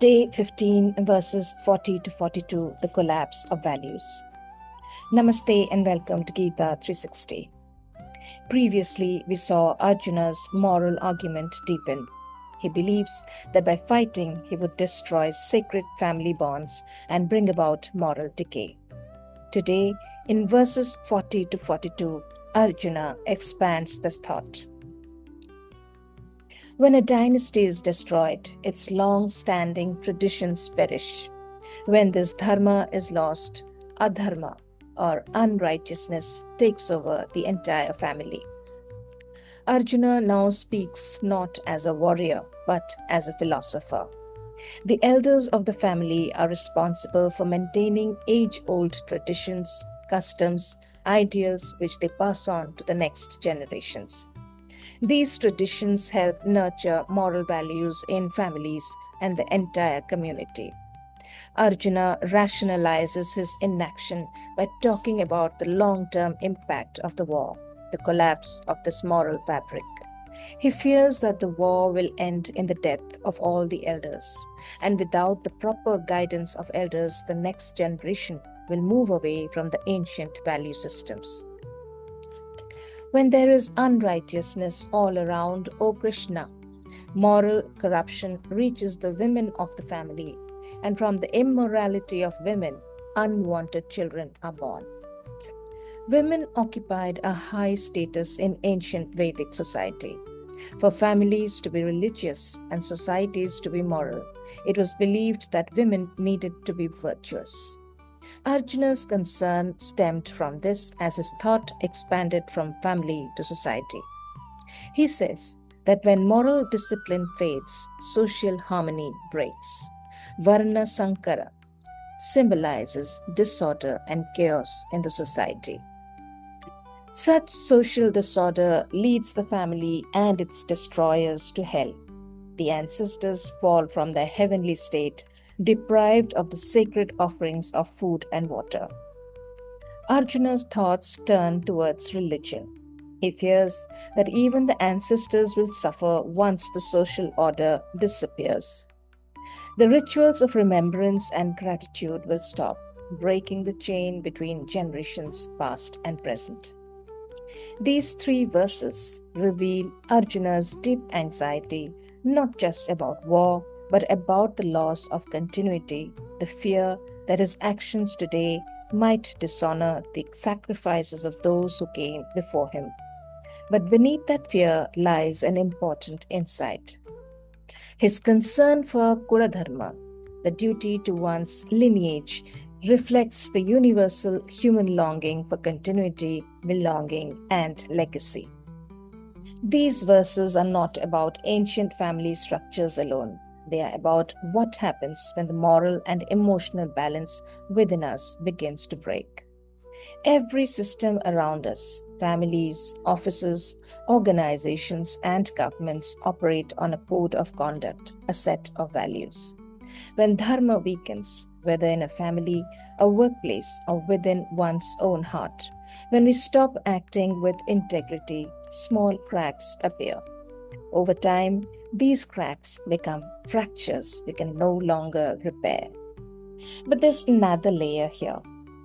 Day 15, verses 40 to 42, the collapse of values. Namaste and welcome to Gita 360. Previously, we saw Arjuna's moral argument deepen. He believes that by fighting, he would destroy sacred family bonds and bring about moral decay. Today, in verses 40 to 42, Arjuna expands this thought. When a dynasty is destroyed, its long-standing traditions perish. When this dharma is lost, adharma or unrighteousness takes over the entire family. Arjuna now speaks not as a warrior, but as a philosopher. The elders of the family are responsible for maintaining age-old traditions, customs, ideals which they pass on to the next generations. These traditions help nurture moral values in families and the entire community. Arjuna rationalizes his inaction by talking about the long-term impact of the war, the collapse of this moral fabric. He fears that the war will end in the death of all the elders, and without the proper guidance of elders, the next generation will move away from the ancient value systems. When there is unrighteousness all around, O Krishna, moral corruption reaches the women of the family, and from the immorality of women, unwanted children are born. Women occupied a high status in ancient Vedic society. For families to be religious and societies to be moral, it was believed that women needed to be virtuous. Arjuna's concern stemmed from this as his thought expanded from family to society. He says that when moral discipline fades, social harmony breaks. Varna Sankara symbolizes disorder and chaos in the society. Such social disorder leads the family and its destroyers to hell. The ancestors fall from their heavenly state, deprived of the sacred offerings of food and water. Arjuna's thoughts turn towards religion. He fears that even the ancestors will suffer once the social order disappears. The rituals of remembrance and gratitude will stop, breaking the chain between generations past and present. These three verses reveal Arjuna's deep anxiety, not just about war, but about the loss of continuity, the fear that his actions today might dishonor the sacrifices of those who came before him. But beneath that fear lies an important insight. His concern for Kuladharma, the duty to one's lineage, reflects the universal human longing for continuity, belonging, and legacy. These verses are not about ancient family structures alone. They are about what happens when the moral and emotional balance within us begins to break. Every system around us, families, offices, organizations, and governments operate on a code of conduct, a set of values. When dharma weakens, whether in a family, a workplace, or within one's own heart, when we stop acting with integrity, small cracks appear. Over time, these cracks become fractures we can no longer repair. But there's another layer here.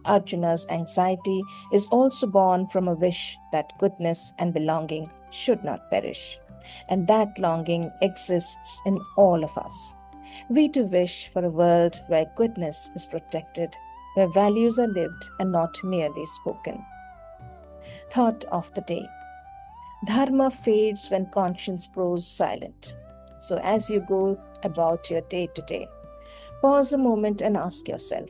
Arjuna's anxiety is also born from a wish that goodness and belonging should not perish. And that longing exists in all of us. We too wish for a world where goodness is protected, where values are lived and not merely spoken. Thought of the day. Dharma fades when conscience grows silent. So as you go about your day to day, pause a moment and ask yourself,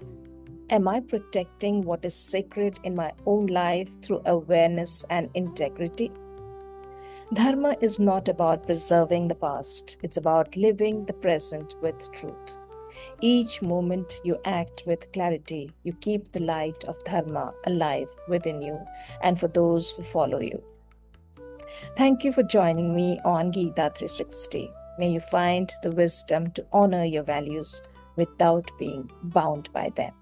am I protecting what is sacred in my own life through awareness and integrity? Dharma is not about preserving the past. It's about living the present with truth. Each moment you act with clarity, you keep the light of Dharma alive within you and for those who follow you. Thank you for joining me on Gita 360. May you find the wisdom to honor your values without being bound by them.